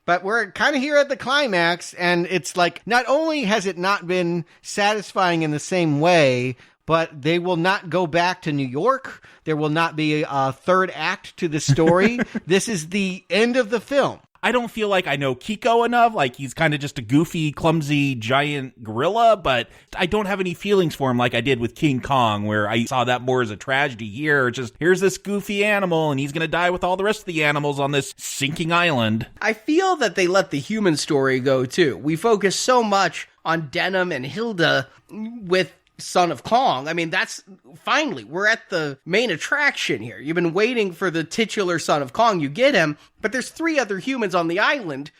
But we're kind of here at the climax, and it's like, not only has it not been satisfying in the same way, but they will not go back to New York. There will not be a third act to the story. This is the end of the film. I don't feel like I know Kiko enough. Like, he's kind of just a goofy, clumsy, giant gorilla, but I don't have any feelings for him like I did with King Kong, where I saw that more as a tragedy. Here, just, here's this goofy animal, and he's going to die with all the rest of the animals on this sinking island. I feel that they let the human story go, too. We focus so much on Denham and Hilda with Son of Kong. I mean, that's finally, we're at the main attraction here. You've been waiting for the titular Son of Kong. You get him, but there's 3 other humans on the island,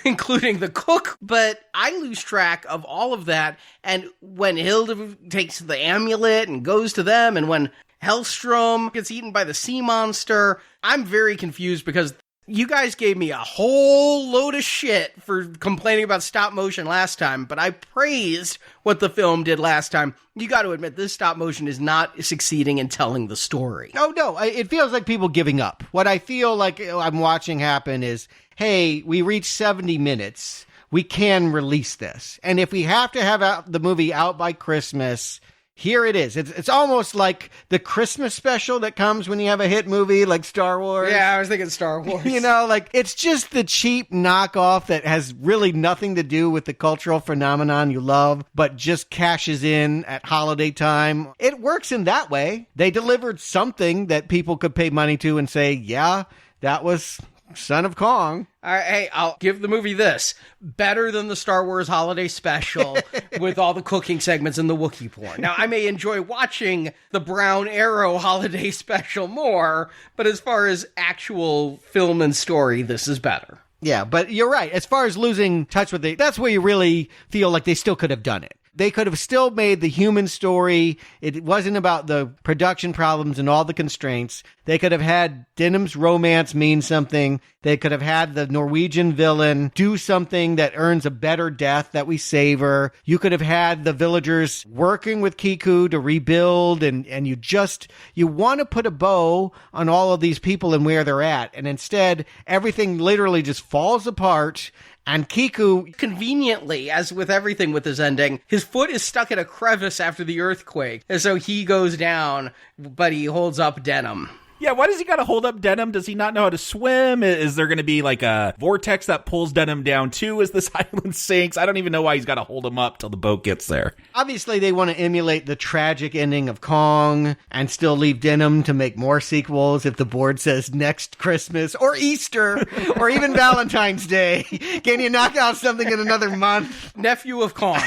including the cook. But I lose track of all of that. And when Hilda takes the amulet and goes to them, and when Hellstrom gets eaten by the sea monster, I'm very confused because you guys gave me a whole load of shit for complaining about stop motion last time, but I praised what the film did last time. You got to admit, this stop motion is not succeeding in telling the story. Oh, no. It feels like people giving up. What I feel like I'm watching happen is, hey, we reached 70 minutes. We can release this. And if we have to have the movie out by Christmas, here it is. It's almost like the Christmas special that comes when you have a hit movie like Star Wars. Yeah, I was thinking Star Wars. You know, like, it's just the cheap knockoff that has really nothing to do with the cultural phenomenon you love, but just cashes in at holiday time. It works in that way. They delivered something that people could pay money to and say, yeah, that was Son of Kong. All right, hey, I'll give the movie this. Better than the Star Wars holiday special with all the cooking segments and the Wookiee porn. Now, I may enjoy watching the Brown Arrow holiday special more, but as far as actual film and story, this is better. Yeah, but you're right. As far as losing touch with it, that's where you really feel like they still could have done it. They could have still made the human story. It wasn't about the production problems and all the constraints. They could have had Denham's romance mean something. They could have had the Norwegian villain do something that earns a better death that we savor. You could have had the villagers working with Kiku to rebuild, and you want to put a bow on all of these people and where they're at. And instead, everything literally just falls apart. And Kiku, conveniently, as with everything with his ending, his foot is stuck in a crevice after the earthquake. And so he goes down, but he holds up Denham. Yeah, why does he got to hold up Denham? Does he not know how to swim? Is there going to be like a vortex that pulls Denham down too as this island sinks? I don't even know why he's got to hold him up till the boat gets there. Obviously, they want to emulate the tragic ending of Kong and still leave Denham to make more sequels if the board says next Christmas or Easter or even Valentine's Day. Can you knock out something in another month? Nephew of Kong.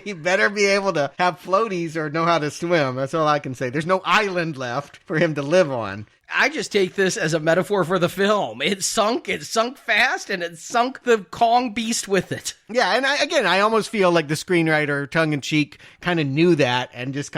He better be able to have floaties or know how to swim. That's all I can say. There's no island left for him to live on. I just take this as a metaphor for the film. It sunk fast, and it sunk the Kong beast with it. Yeah, and I almost feel like the screenwriter, tongue-in-cheek, kind of knew that and just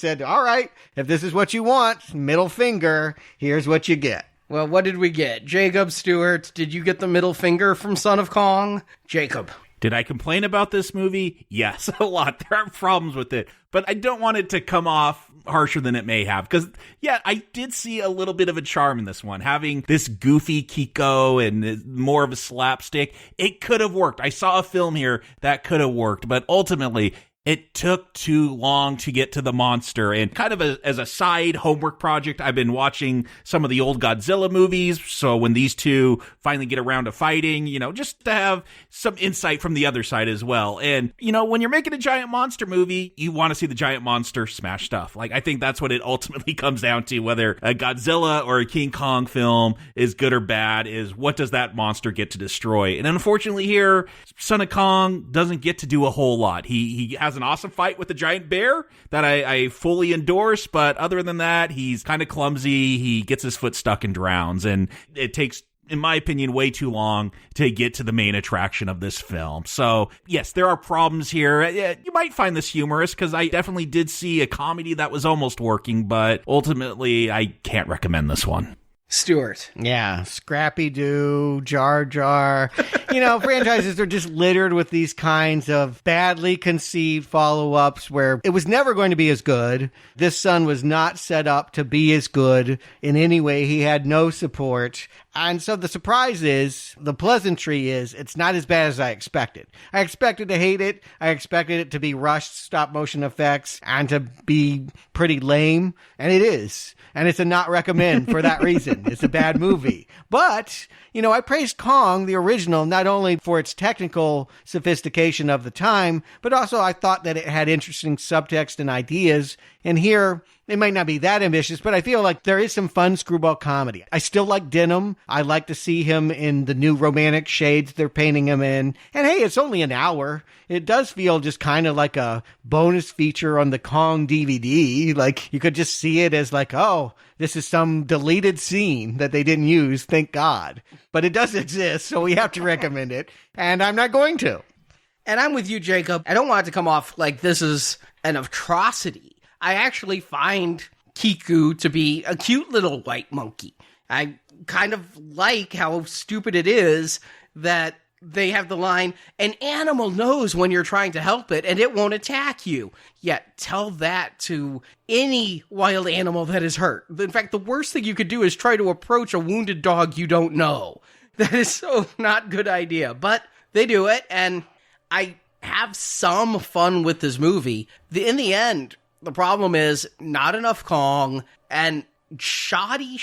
said, all right, if this is what you want, middle finger, here's what you get. Well, what did we get? Jakob, Stuart, did you get the middle finger from Son of Kong? Jakob. Did I complain about this movie? Yes, a lot. There are problems with it, but I don't want it to come off harsher than it may have, because yeah, I did see a little bit of a charm in this one, having this goofy Kiko and more of a slapstick. It could have worked. I saw a film here that could have worked, but ultimately it took too long to get to the monster. And kind of as a side homework project, I've been watching some of the old Godzilla movies. So when these two finally get around to fighting, just to have some insight from the other side as well. And, when you're making a giant monster movie, you want to see the giant monster smash stuff. Like, I think that's what it ultimately comes down to, whether a Godzilla or a King Kong film is good or bad, is what does that monster get to destroy? And unfortunately here, Son of Kong doesn't get to do a whole lot. He has an awesome fight with the giant bear that I fully endorse, but other than that, he's kind of clumsy. He gets his foot stuck and drowns, and it takes, in my opinion, way too long to get to the main attraction of this film. So, yes, there are problems here. You might find this humorous, because I definitely did see a comedy that was almost working, but ultimately, I can't recommend this one. Stuart. Yeah, Scrappy-Doo, Jar Jar. Franchises are just littered with these kinds of badly conceived follow-ups where it was never going to be as good. This son was not set up to be as good in any way. He had no support. And so the surprise is, the pleasantry is, it's not as bad as I expected. I expected to hate it. I expected it to be rushed stop-motion effects and to be pretty lame. And it is. And it's a not recommend for that reason. It's a bad movie. But, I praised Kong, the original, not only for its technical sophistication of the time, but also I thought that it had interesting subtext and ideas And here, they might not be that ambitious, but I feel like there is some fun screwball comedy. I still like Denham. I like to see him in the new romantic shades they're painting him in. And hey, it's only an hour. It does feel just kind of like a bonus feature on the Kong DVD. Like, you could just see it as like, oh, this is some deleted scene that they didn't use, thank God. But it does exist, so we have to recommend it. And I'm not going to. And I'm with you, Jacob. I don't want it to come off like this is an atrocity. I actually find Kiku to be a cute little white monkey. I kind of like how stupid it is that they have the line, an animal knows when you're trying to help it and it won't attack you. Yet tell that to any wild animal that is hurt. In fact, the worst thing you could do is try to approach a wounded dog you don't know. That is so not a good idea. But they do it, and I have some fun with this movie. In the end, the problem is not enough Kong and shoddy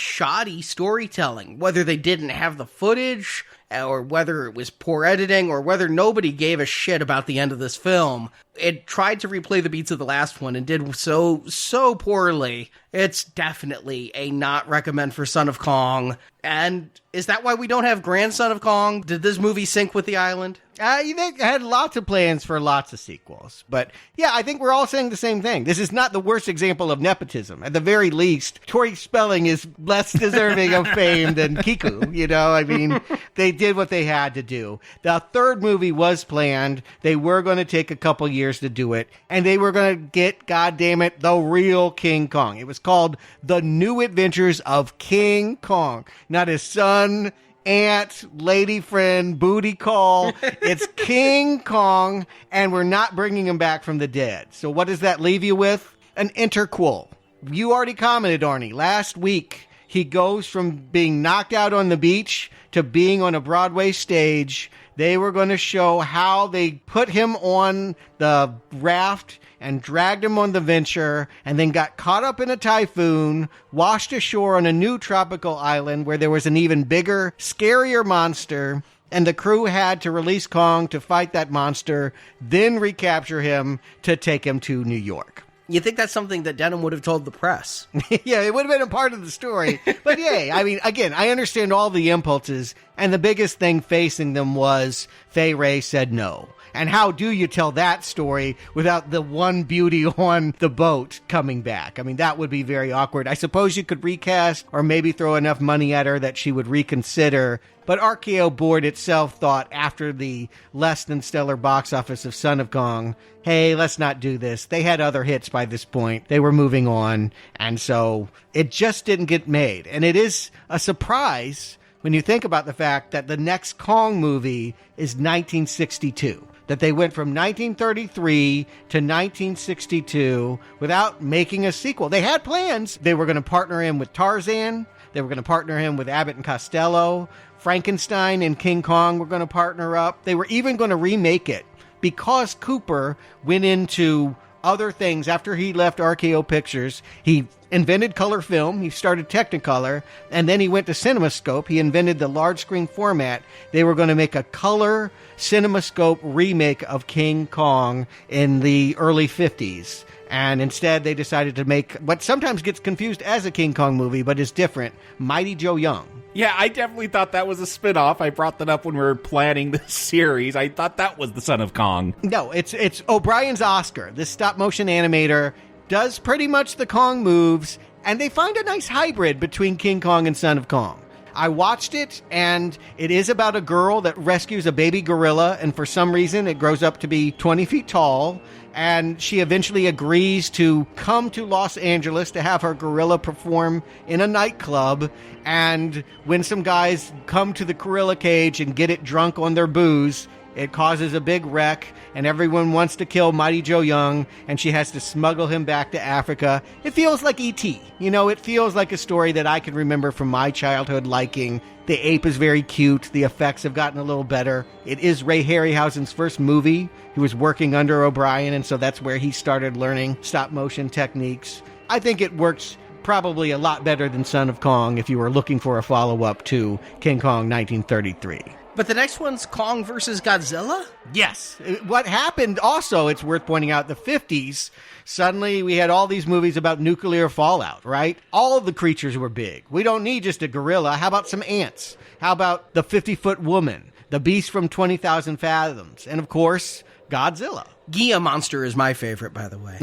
storytelling. Whether they didn't have the footage, or whether it was poor editing, or whether nobody gave a shit about the end of this film, it tried to replay the beats of the last one and did so poorly. It's definitely a not recommend for Son of Kong. And is that why we don't have Grandson of Kong? Did this movie sync with the island? They had lots of plans for lots of sequels. But yeah, I think we're all saying the same thing. This is not the worst example of nepotism. At the very least, Tori Spelling is less deserving of fame than Kiku. You know, I mean, they did what they had to do. The third movie was planned. They were going to take a couple years to do it. And they were going to get, goddammit, the real King Kong. It was called The New Adventures of King Kong. Not his son, aunt, lady friend, booty call. It's King Kong, and we're not bringing him back from the dead. So what does that leave you with? An interquel. You already commented, Arnie. Last week, he goes from being knocked out on the beach to being on a Broadway stage. They were going to show how they put him on the raft and dragged him on the venture, and then got caught up in a typhoon, washed ashore on a new tropical island where there was an even bigger, scarier monster, and the crew had to release Kong to fight that monster, then recapture him to take him to New York. You think that's something that Denham would have told the press? Yeah, it would have been a part of the story. But yeah, I mean, again, I understand all the impulses, and the biggest thing facing them was Fay Wray said no. And how do you tell that story without the one beauty on the boat coming back? I mean, that would be very awkward. I suppose you could recast or maybe throw enough money at her that she would reconsider. But RKO Board itself thought after the less than stellar box office of Son of Kong, hey, let's not do this. They had other hits by this point. They were moving on. And so it just didn't get made. And it is a surprise when you think about the fact that the next Kong movie is 1962. That they went from 1933 to 1962 without making a sequel. They had plans. They were going to partner him with Tarzan. They were going to partner him with Abbott and Costello. Frankenstein and King Kong were going to partner up. They were even going to remake it because Cooper went into other things after he left RKO Pictures. He invented color film. He started Technicolor, and then he went to CinemaScope. He invented the large screen format. They were going to make a color CinemaScope remake of King Kong in the early 50s. And instead, they decided to make what sometimes gets confused as a King Kong movie, but is different, Mighty Joe Young. Yeah, I definitely thought that was a spinoff. I brought that up when we were planning this series. I thought that was the Son of Kong. No, it's O'Brien's Oscar. This stop-motion animator does pretty much the Kong moves, and they find a nice hybrid between King Kong and Son of Kong. I watched it, and it is about a girl that rescues a baby gorilla, and for some reason it grows up to be 20 feet tall, and she eventually agrees to come to Los Angeles to have her gorilla perform in a nightclub, and when some guys come to the gorilla cage and get it drunk on their booze, it causes a big wreck, and everyone wants to kill Mighty Joe Young, and she has to smuggle him back to Africa. It feels like E.T. You know, it feels like a story that I can remember from my childhood liking. The ape is very cute. The effects have gotten a little better. It is Ray Harryhausen's first movie. He was working under O'Brien, and so that's where he started learning stop-motion techniques. I think it works probably a lot better than Son of Kong if you were looking for a follow-up to King Kong 1933. But the next one's Kong versus Godzilla? Yes. What happened also, it's worth pointing out, the 50s, suddenly we had all these movies about nuclear fallout, right? All of the creatures were big. We don't need just a gorilla. How about some ants? How about the 50-foot woman? The beast from 20,000 Fathoms? And of course, Godzilla. Gia Monster is my favorite, by the way.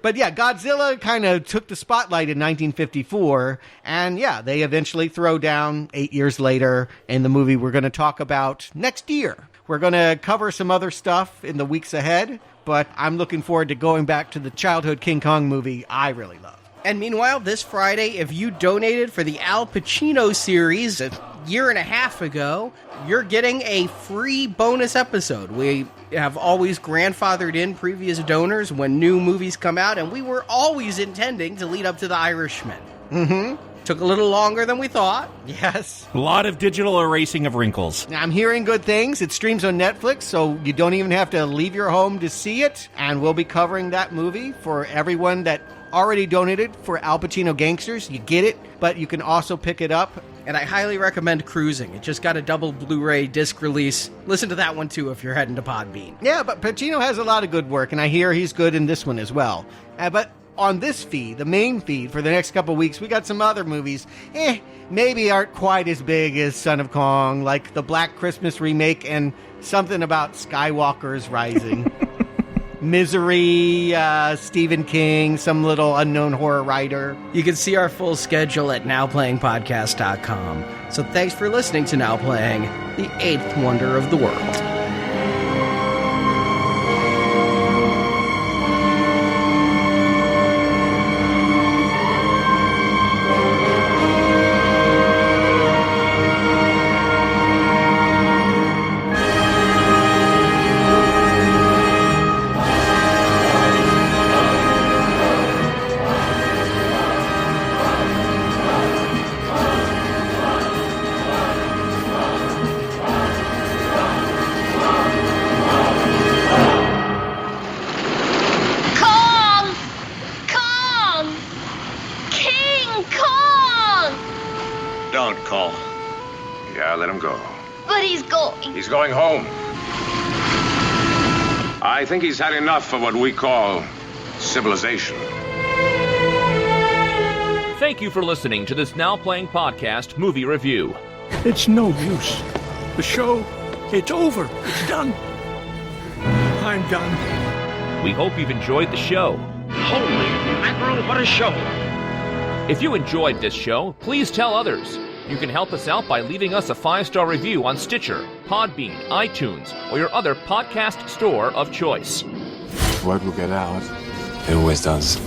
But yeah, Godzilla kind of took the spotlight in 1954, and yeah, they eventually throw down 8 years later in the movie we're going to talk about next year. We're going to cover some other stuff in the weeks ahead, but I'm looking forward to going back to the childhood King Kong movie I really love. And meanwhile, this Friday, if you donated for the Al Pacino series a year and a half ago, you're getting a free bonus episode. We have always grandfathered in previous donors when new movies come out, and we were always intending to lead up to The Irishman. Mm-hmm. Took a little longer than we thought. Yes. A lot of digital erasing of wrinkles. I'm hearing good things. It streams on Netflix, so you don't even have to leave your home to see it. And we'll be covering that movie for everyone that already donated for Al Pacino Gangsters. You get it, but you can also pick it up. And I highly recommend Cruising. It just got a double Blu-ray disc release. Listen to that one, too, if you're heading to Podbean. Yeah, but Pacino has a lot of good work, and I hear he's good in this one as well. But on this feed, the main feed, for the next couple weeks, we got some other movies, maybe aren't quite as big as Son of Kong, like the Black Christmas remake and something about Skywalker's Rising. Misery, Stephen King, some little unknown horror writer. You can see our full schedule at nowplayingpodcast.com. So thanks for listening to Now Playing, the eighth wonder of the world. He's going home. I think he's had enough of what we call civilization. Thank you for listening to this Now Playing Podcast movie review. It's no use. The show, it's over. It's done. I'm done. We hope you've enjoyed the show. Holy mackerel, what a show! If you enjoyed this show, please tell others. You can help us out by leaving us a 5-star review on Stitcher, Podbean, iTunes, or your other podcast store of choice. Word will get out. It always does.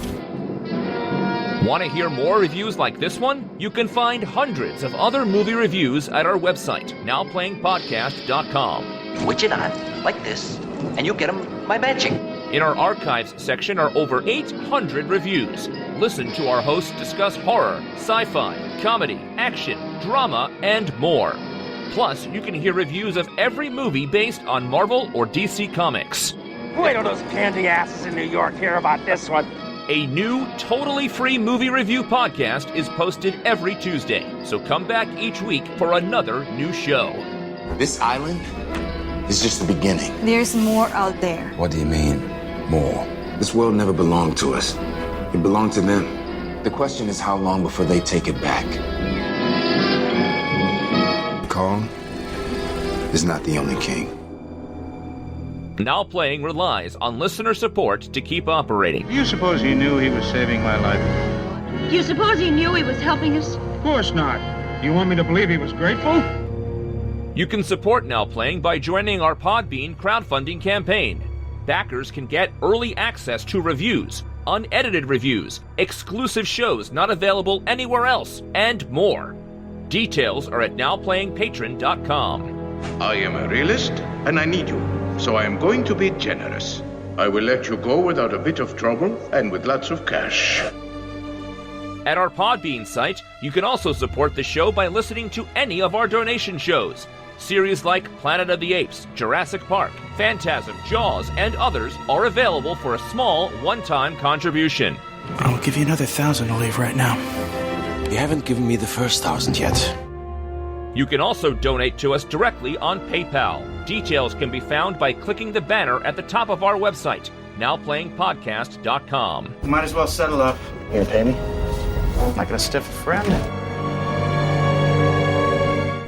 Want to hear more reviews like this one? You can find hundreds of other movie reviews at our website, nowplayingpodcast.com. Switch it on, like this, and you get them by matching. In our archives section are over 800 reviews. Listen to our hosts discuss horror, sci-fi, comedy, action, drama, and more. Plus, you can hear reviews of every movie based on Marvel or DC Comics. Wait till those candy asses in New York hear about this one. A new, totally free movie review podcast is posted every Tuesday, so come back each week for another new show. This island is just the beginning. There's more out there. What do you mean, more? This world never belonged to us. It belonged to them. The question is how long before they take it back. Kong is not the only king. Now Playing relies on listener support to keep operating. Do you suppose he knew he was saving my life? Do you suppose he knew he was helping us? Of course not. Do you want me to believe he was grateful? You can support Now Playing by joining our Podbean crowdfunding campaign. Backers can get early access to reviews, unedited reviews, exclusive shows not available anywhere else, and more. Details are at nowplayingpatron.com. I am a realist, and I need you, so I am going to be generous. I will let you go without a bit of trouble and with lots of cash. At our Podbean site, you can also support the show by listening to any of our donation shows. Series like Planet of the Apes, Jurassic Park, Phantasm, Jaws, and others are available for a small one-time contribution. I'll give you another 1,000 to leave right now. You haven't given me the first 1,000 yet. You can also donate to us directly on PayPal. Details can be found by clicking the banner at the top of our website, nowplayingpodcast.com. Might as well settle up. You gonna pay me? I'm not gonna stiff a friend.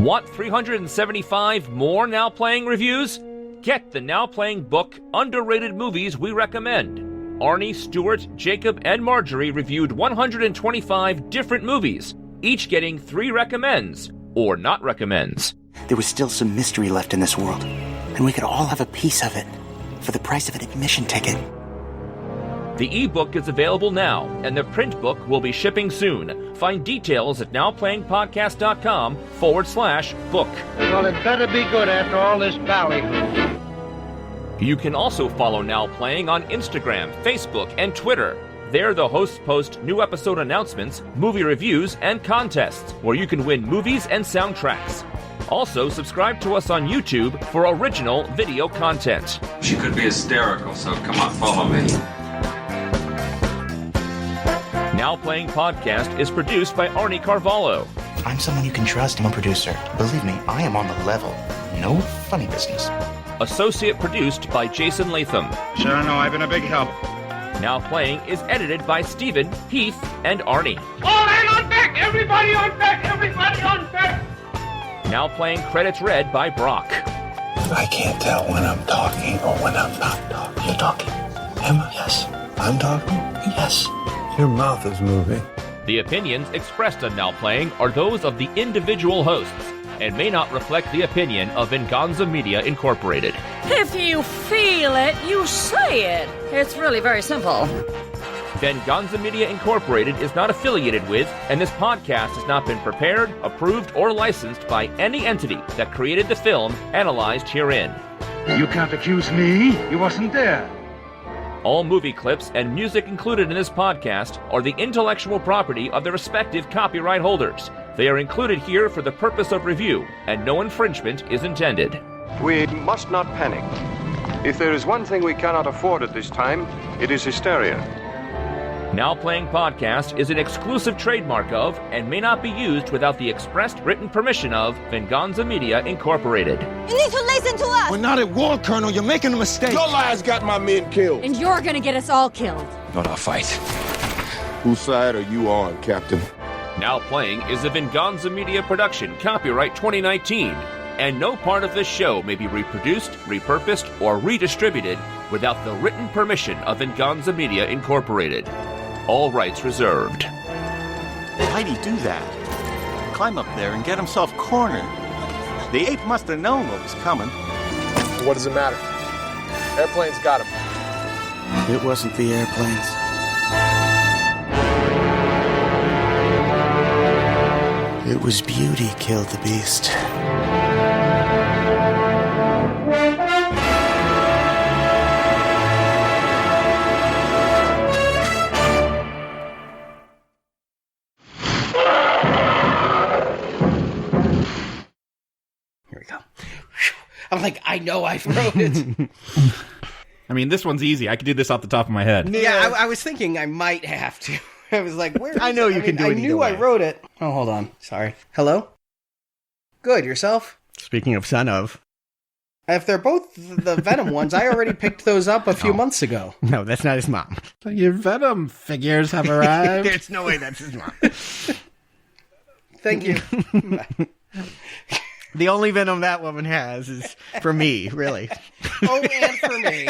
Want 375 more Now Playing reviews? Get the Now Playing book, Underrated Movies We Recommend. Arnie, Stuart, Jakob, and Marjorie reviewed 125 different movies, each getting 3 recommends, or not recommends. There was still some mystery left in this world, and we could all have a piece of it for the price of an admission ticket. The ebook is available now, and the print book will be shipping soon. Find details at nowplayingpodcast.com/book. Well, it better be good after all this ballyhoo. You can also follow Now Playing on Instagram, Facebook, and Twitter. There, the hosts post new episode announcements, movie reviews, and contests, where you can win movies and soundtracks. Also, subscribe to us on YouTube for original video content. She could be hysterical, so come on, follow me. Now Playing Podcast is produced by Arnie Carvalho. I'm someone you can trust. I'm a producer. Believe me, I am on the level. No funny business. Associate produced by Jason Latham. Sure, no, I've been a big help. Now Playing is edited by Stephen, Heath, and Arnie. All hands on deck! Everybody on deck! Everybody on deck! Now Playing credits read by Brock. I can't tell when I'm talking or when I'm not talking. You're talking. Am I? Yes. I'm talking? Yes. Your mouth is moving. The opinions expressed on Now Playing are those of the individual hosts and may not reflect the opinion of Venganza Media Incorporated. If you feel it, you say it. It's really very simple. Venganza Media Incorporated is not affiliated with, and this podcast has not been prepared, approved, or licensed by any entity that created the film analyzed herein. You can't accuse me. You wasn't there. All movie clips and music included in this podcast are the intellectual property of the respective copyright holders. They are included here for the purpose of review, and no infringement is intended. We must not panic. If there is one thing we cannot afford at this time, it is hysteria. Now Playing Podcast is an exclusive trademark of and may not be used without the expressed written permission of Venganza Media Incorporated. You need to listen to us! We're not at war, Colonel. You're making a mistake. Your lies got my men killed. And you're gonna get us all killed. Not our fight. Whose side are you on, Captain? Now Playing is a Venganza Media production, copyright 2019, and no part of this show may be reproduced, repurposed, or redistributed without the written permission of Venganza Media Incorporated. All rights reserved. Why'd he do that? Climb up there and get himself cornered. The ape must have known what was coming. What does it matter? Airplanes got him. It wasn't the airplanes. It was beauty killed the beast. I'm like, I know I wrote it. I mean, this one's easy. I could do this off the top of my head. Yeah, I was thinking I might have to. I was like, where is I know it? you can do it I either knew way. I wrote it. Oh, hold on. Sorry. Hello? Good. Yourself? Speaking of son of. If they're both the Venom ones, I already picked those up a few months ago. No, that's not his mom. So your Venom figures have arrived. There's no way that's his mom. Thank you. The only Venom that woman has is for me, really. Oh, and for me.